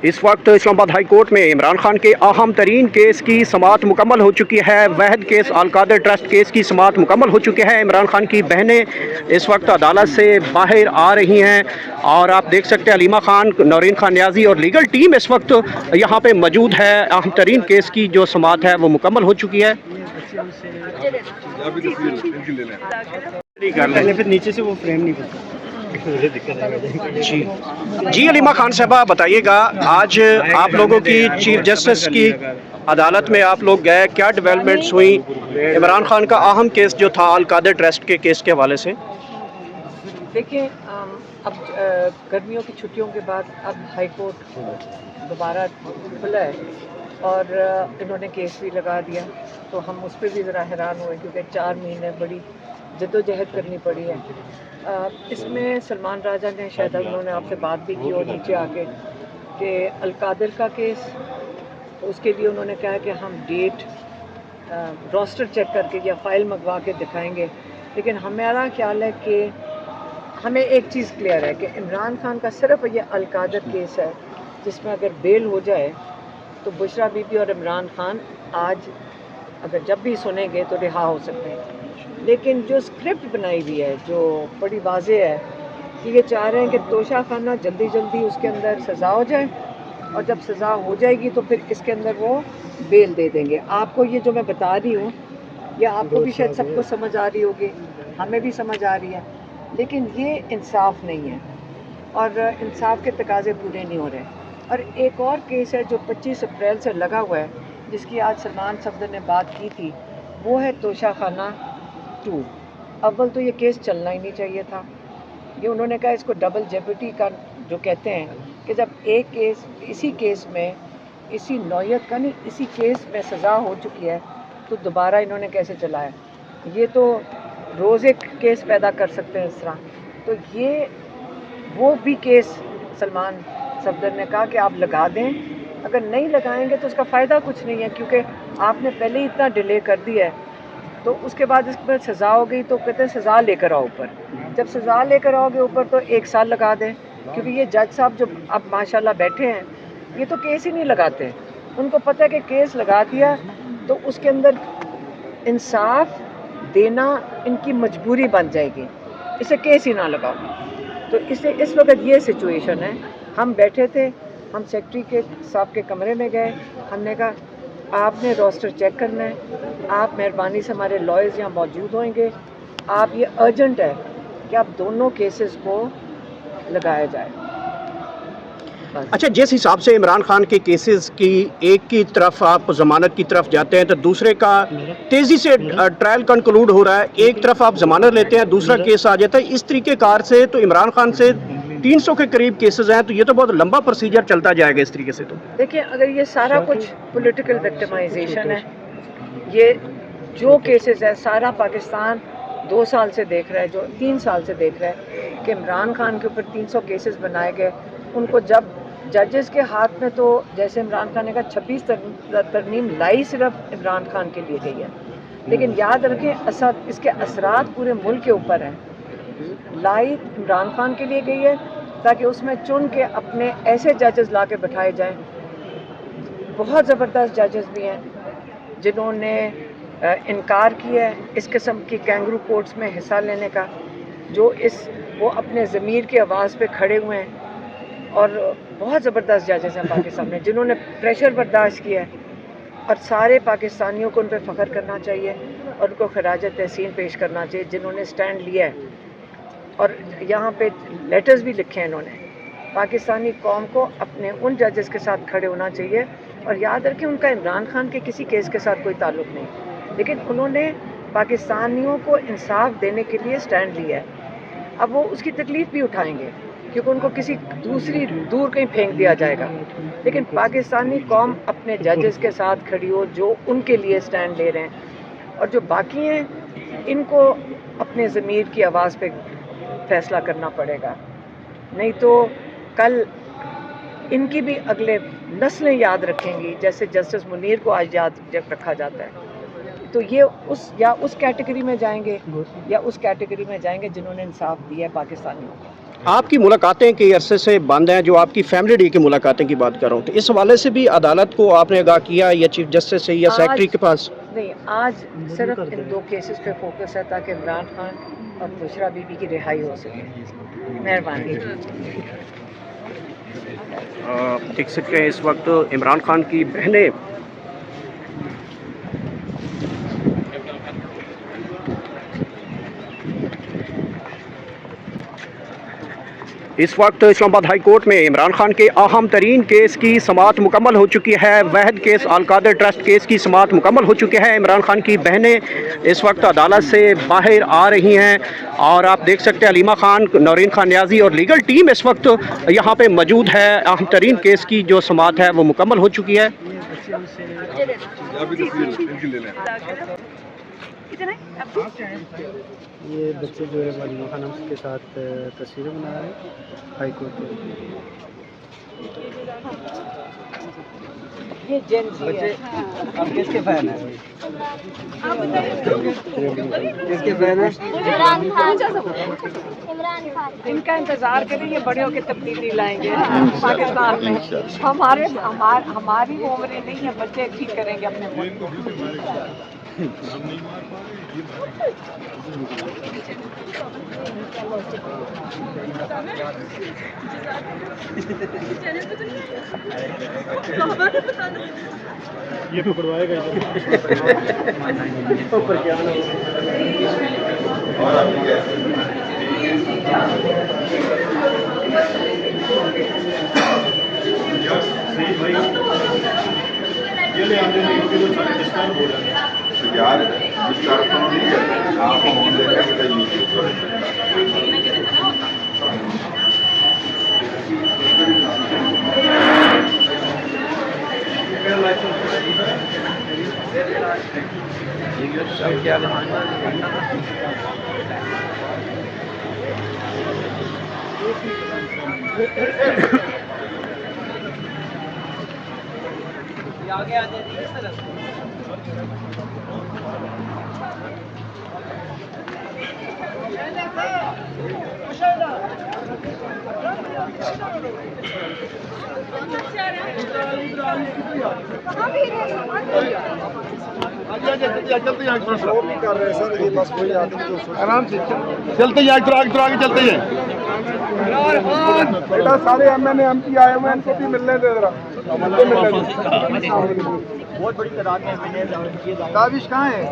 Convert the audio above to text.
اس وقت اسلام آباد high court میں عمران خان کے اہم ترین کیس کی سماعت مکمل ہو چکی ہے۔ وحد کیس القادر ٹرسٹ کیس کی سماعت مکمل ہو چکی ہے۔ عمران خان کی بہنیں اس وقت عدالت سے باہر آ رہی ہیں اور آپ دیکھ سکتے ہیں علیمہ خان، نورین خان نیازی اور لیگل ٹیم اس وقت یہاں پہ موجود ہے۔ اہم ترین کیس کی جو سماعت ہے وہ مکمل ہو چکی ہے۔ نیچے سے وہ فریم نہیں کرتا۔ جی علیمہ خان صاحبہ بتائیے گا، آج آپ لوگوں کی چیف جسٹس کی عدالت میں آپ لوگ گئے، کیا ڈیولپمنٹس ہوئی عمران خان کا اہم کیس جو تھا القادر ٹرسٹ کے کیس کے حوالے سے؟ دیکھیں، اب گرمیوں کی چھٹیوں کے بعد اب ہائی کورٹ دوبارہ کھلا ہے اور انہوں نے کیس بھی لگا دیا، تو ہم اس پہ بھی ذرا حیران ہوئے کیونکہ 4 مہینے بڑی جدوجہد کرنی پڑی ہے۔ اس میں سلمان راجہ نے شاید انہوں نے آپ سے بات بھی کی اور نیچے آ کے کہ القادر کا کیس، اس کے لیے انہوں نے کہا کہ ہم ڈیٹ روسٹر چیک کر کے یا فائل منگوا کے دکھائیں گے، لیکن ہمارا خیال ہے کہ ہمیں ایک چیز کلیئر ہے کہ عمران خان کا صرف یہ القادر کیس ہے جس میں اگر بیل ہو جائے تو بشریٰ بی بی اور عمران خان آج اگر جب بھی سنیں گے تو رہا ہو سکتے ہیں۔ لیکن جو اسکرپٹ بنائی ہوئی ہے جو بڑی واضح ہے کہ یہ چاہ رہے ہیں کہ توشہ خانہ جلدی جلدی اس کے اندر سزا ہو جائے اور جب سزا ہو جائے گی تو پھر اس کے اندر وہ بیل دے دیں گے۔ آپ کو یہ جو میں بتا رہی ہوں یہ آپ کو بھی شاید سب کو سمجھ آ رہی ہوگی، ہمیں بھی سمجھ آ رہی ہے، لیکن یہ انصاف نہیں ہے اور انصاف کے تقاضے پورے نہیں ہو رہے۔ اور ایک اور کیس ہے جو 25 اپریل سے لگا ہوا ہے جس کی آج سلمان صفدر نے بات کی تھی، وہ ہے توشہ خانہ 2۔ اول تو یہ کیس چلنا ہی نہیں چاہیے تھا، یہ انہوں نے کہا اس کو ڈبل جیپٹی کا جو کہتے ہیں کہ جب ایک کیس اسی کیس میں اسی نوعیت کا نہیں اسی کیس میں سزا ہو چکی ہے تو دوبارہ انہوں نے کیسے چلایا؟ یہ تو روز ایک کیس پیدا کر سکتے ہیں اس طرح۔ تو یہ وہ بھی کیس سلمان صفدر نے کہا کہ آپ لگا دیں، اگر نہیں لگائیں گے تو اس کا فائدہ کچھ نہیں ہے کیونکہ آپ نے پہلے ہی اتنا ڈیلے کر دیا ہے، تو اس کے بعد اس پر سزا ہو گئی تو کہتے ہیں سزا لے کر آؤ اوپر، جب سزا لے کر آؤ گے اوپر تو 1 سال لگا دیں، کیونکہ یہ جج صاحب جو اب ماشاءاللہ بیٹھے ہیں یہ تو کیس ہی نہیں لگاتے، ان کو پتہ ہے کہ کیس لگا دیا تو اس کے اندر انصاف دینا ان کی مجبوری بن جائے گی، اسے کیس ہی نہ لگاؤ۔ تو اس وقت یہ سچویشن ہے۔ ہم بیٹھے تھے، ہم سیکٹری کے صاحب کے کمرے میں گئے، ہم نے کہا آپ نے روسٹر چیک کرنا ہے، آپ مہربانی سے ہمارے لائرز یہاں موجود ہوئیں گے، آپ یہ ارجنٹ ہے کہ آپ دونوں کیسز کو لگایا جائے۔ اچھا، جس حساب سے عمران خان کے کیسز کی ایک کی طرف آپ ضمانت کی طرف جاتے ہیں تو دوسرے کا تیزی سے ٹرائل کنکلوڈ ہو رہا ہے، ایک طرف آپ ضمانت لیتے ہیں دوسرا کیس آ جاتا ہے، اس طریقے کار سے تو عمران خان سے 300 کے قریب کیسز ہیں، تو یہ تو بہت لمبا پروسیجر چلتا جائے گا اس طریقے سے۔ تو دیکھیں، اگر یہ سارا کچھ پولیٹیکل وکٹمائزیشن ہے، یہ جو کیسز ہے سارا پاکستان 2 سال سے دیکھ رہا ہے، جو 3 سال سے دیکھ رہا ہے کہ عمران خان کے اوپر 300 کیسز بنائے گئے، ان کو جب ججز کے ہاتھ میں تو جیسے عمران خان نے کہا 26 ترمیم لائی صرف عمران خان کے لیے گئی ہے، لیکن یاد رکھیں اس کے اثرات پورے ملک کے اوپر ہیں۔ لائی عمران خان کے لیے گئی ہے تاکہ اس میں چن کے اپنے ایسے ججز لا کے بٹھائے جائیں، بہت زبردست ججز بھی ہیں جنہوں نے انکار کیا ہے اس قسم کی کینگرو کورٹس میں حصہ لینے کا، وہ اپنے ضمیر کی آواز پہ کھڑے ہوئے ہیں، اور بہت زبردست ججز ہیں پاکستان میں جنہوں نے پریشر برداشت کیا ہے، اور سارے پاکستانیوں کو ان پہ فخر کرنا چاہیے اور ان کو خراج تحسین پیش کرنا چاہیے جنہوں نے سٹینڈ لیا ہے، اور یہاں پہ لیٹرز بھی لکھے ہیں انہوں نے۔ پاکستانی قوم کو اپنے ان ججز کے ساتھ کھڑے ہونا چاہیے، اور یاد رکھیں ان کا عمران خان کے کسی کیس کے ساتھ کوئی تعلق نہیں، لیکن انہوں نے پاکستانیوں کو انصاف دینے کے لیے سٹینڈ لیا ہے۔ اب وہ اس کی تکلیف بھی اٹھائیں گے کیونکہ ان کو کسی دوسری دور کہیں پھینک دیا جائے گا، لیکن پاکستانی قوم اپنے ججز کے ساتھ کھڑی ہو جو ان کے لیے سٹینڈ لے رہے ہیں، اور جو باقی ہیں ان کو اپنے ضمیر کی آواز پہ فیصلہ کرنا پڑے گا، نہیں تو کل ان کی بھی اگلے نسلیں یاد رکھیں گی، جیسے جسٹس منیر کو آج یاد رکھا جاتا ہے۔ تو یہ اس کیٹیگری میں جائیں گے یا اس کیٹیگری میں جائیں گے جنہوں نے انصاف دیا ہے پاکستانیوں کو۔ آپ کی ملاقاتیں کئی عرصے سے بند ہیں، جو آپ کی فیملی ڈے کی ملاقاتیں کی بات کر رہا ہوں، تو اس حوالے سے بھی عدالت کو آپ نے آگاہ کیا یا چیف جسٹس سے یا سیکرٹری کے پاس؟ نہیں، آج صرف ان 2 کیسز پہ فوکس ہے تاکہ عمران خان اور بشرا بی بی کی رہائی ہو سکے. مہربانی. دیکھ سکتے ہیں اس وقت عمران خان کی بہنیں اس وقت اسلام آباد ہائی کورٹ میں عمران خان کے اہم ترین کیس کی سماعت مکمل ہو چکی ہے. وحد کیس القادر ٹرسٹ کیس کی سماعت مکمل ہو چکی ہے. عمران خان کی بہنیں اس وقت عدالت سے باہر آ رہی ہیں اور آپ دیکھ سکتے ہیں علیمہ خان، نورین خان نیازی اور لیگل ٹیم اس وقت یہاں پہ موجود ہے. اہم ترین کیس کی جو سماعت ہے وہ مکمل ہو چکی ہے. یہ بچے جو ہے علیمہ خان کے ساتھ تصویریں بنا رہے ہیں ہائی کورٹ کے. یہ جن بچے آپ کس کے فین ہیں؟ کس کے فین ہیں؟ ان کا انتظار کریں، یہ بڑے ہو کے تبدیلی لائیں گے پاکستان میں. ہماری عمریں نہیں ہیں، بچے ٹھیک کریں گے اپنے ملک کو. یہ پکڑوائے گا یار جس کا تو نہیں کرتے آپ ہم لے کے یوٹیوب پر آرام سے چلتے ہیں، آگے چلتے ہیں. سارے M N A M P آئے ہوئے ہیں، ان کو بھی ملنے دے ذرا. بہت بڑی تعداد میں ایم این اے. کاوش کہاں ہے؟